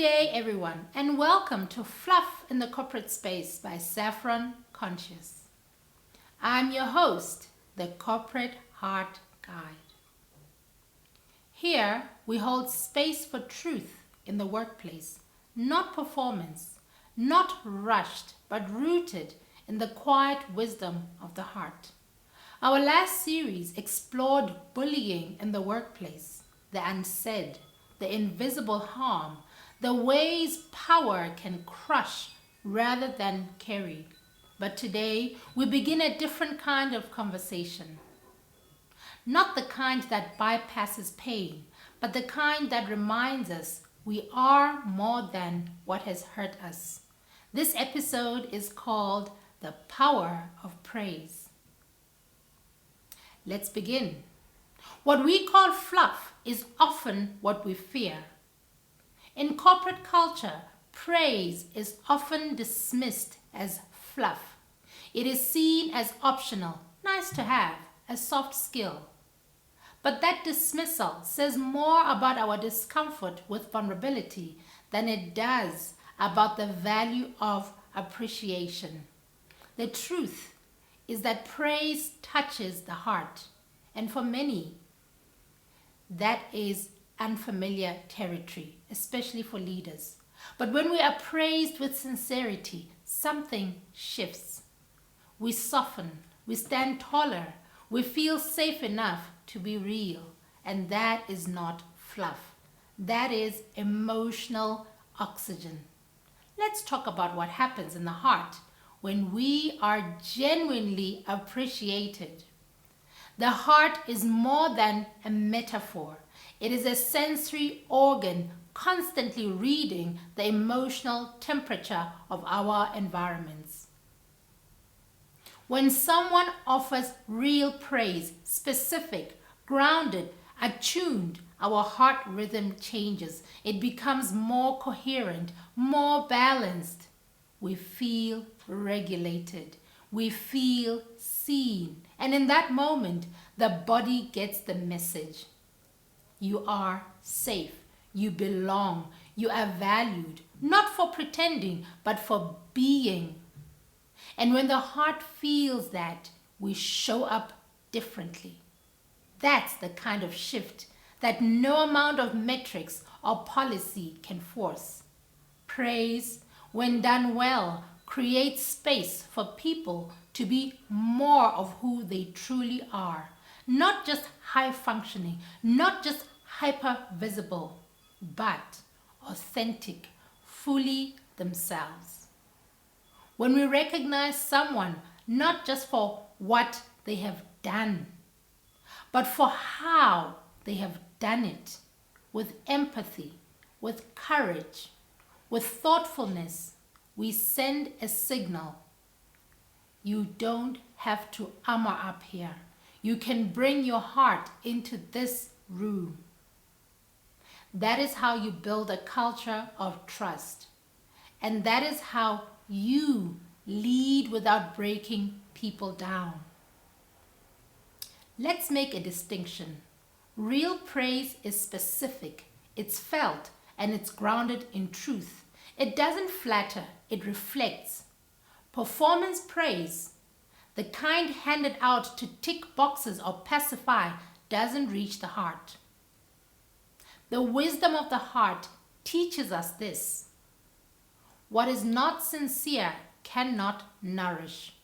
day, everyone, and welcome to Fluff in the Corporate Space by Saffron Conscious. I'm your host, the Corporate Heart Guide. Here, we hold space for truth in the workplace, not performance, not rushed, but rooted in the quiet wisdom of the heart. Our last series explored bullying in the workplace, the unsaid, the invisible harm, the ways power can crush rather than carry. But today, we begin a different kind of conversation. Not the kind that bypasses pain, but the kind that reminds us we are more than what has hurt us. This episode is called The Power of Praise. Let's begin. What we call fluff is often what we fear. In corporate culture, praise is often dismissed as fluff. It is seen as optional, nice to have, a soft skill. But that dismissal says more about our discomfort with vulnerability than it does about the value of appreciation. The truth is that praise touches the heart, and for many, that is unfamiliar territory, especially for leaders. But when we are praised with sincerity, something shifts. We soften, we stand taller, we feel safe enough to be real. And that is not fluff. That is emotional oxygen. Let's talk about what happens in the heart when we are genuinely appreciated. The heart is more than a metaphor. It is a sensory organ constantly reading the emotional temperature of our environments. When someone offers real praise, specific, grounded, attuned, our heart rhythm changes. It becomes more coherent, more balanced. We feel regulated. We feel seen. And in that moment, the body gets the message. You are safe. You belong. You are valued, not for pretending, but for being. And when the heart feels that, we show up differently. That's the kind of shift that no amount of metrics or policy can force. Praise, when done well, creates space for people to be more of who they truly are. Not just high functioning, not just hyper visible, but authentic, fully themselves. When we recognize someone not just for what they have done, but for how they have done it, with empathy, with courage, with thoughtfulness, we send a signal. You don't have to armor up here. You can bring your heart into this room. That is how you build a culture of trust. And that is how you lead without breaking people down. Let's make a distinction. Real praise is specific, it's felt, and it's grounded in truth. It doesn't flatter, it reflects. Performance praise, the kind handed out to tick boxes or pacify, doesn't reach the heart. The wisdom of the heart teaches us this. What is not sincere cannot nourish.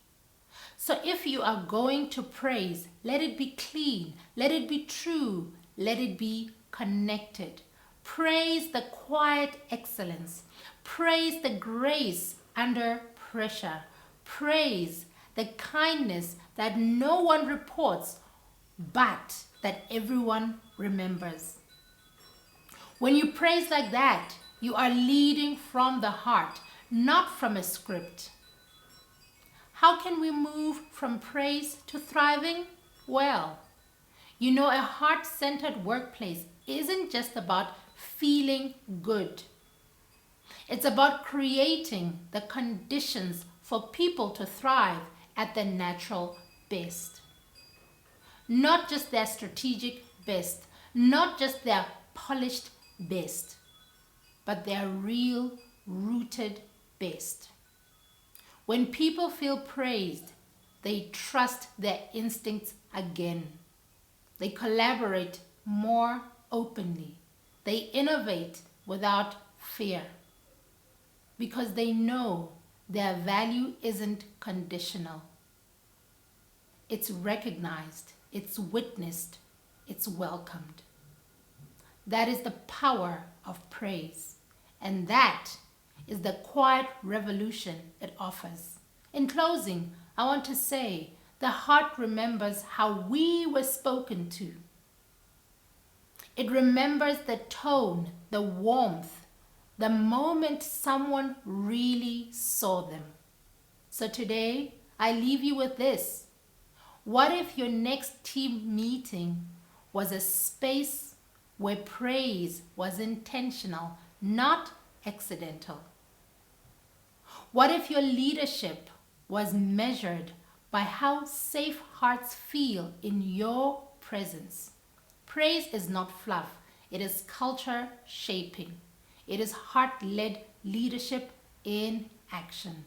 So if you are going to praise, let it be clean, let it be true, let it be connected. Praise the quiet excellence. Praise the grace under pressure. Praise the kindness that no one reports, but that everyone remembers. When you praise like that, you are leading from the heart, not from a script. How can we move from praise to thriving? Well, a heart-centered workplace isn't just about feeling good. It's about creating the conditions for people to thrive at their natural best. Not just their strategic best, not just their polished best. but they're real, rooted best. When people feel praised, they trust their instincts again. They collaborate more openly. They innovate without fear because they know their value isn't conditional. It's recognized, it's witnessed, it's welcomed. That is the power of praise, and that is the quiet revolution it offers. In closing, I want to say the heart remembers how we were spoken to. It remembers the tone, the warmth, the moment someone really saw them. So today, I leave you with this. What if your next team meeting was a space where praise was intentional, not accidental? What if your leadership was measured by how safe hearts feel in your presence? Praise is not fluff. It is culture shaping. It is heart-led leadership in action.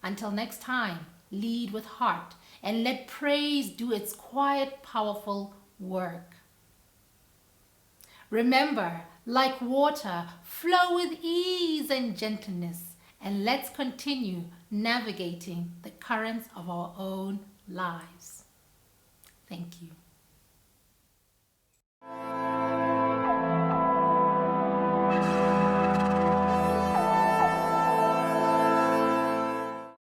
Until next time, lead with heart and let praise do its quiet, powerful work. Remember, like water, flow with ease and gentleness, and let's continue navigating the currents of our own lives. Thank you.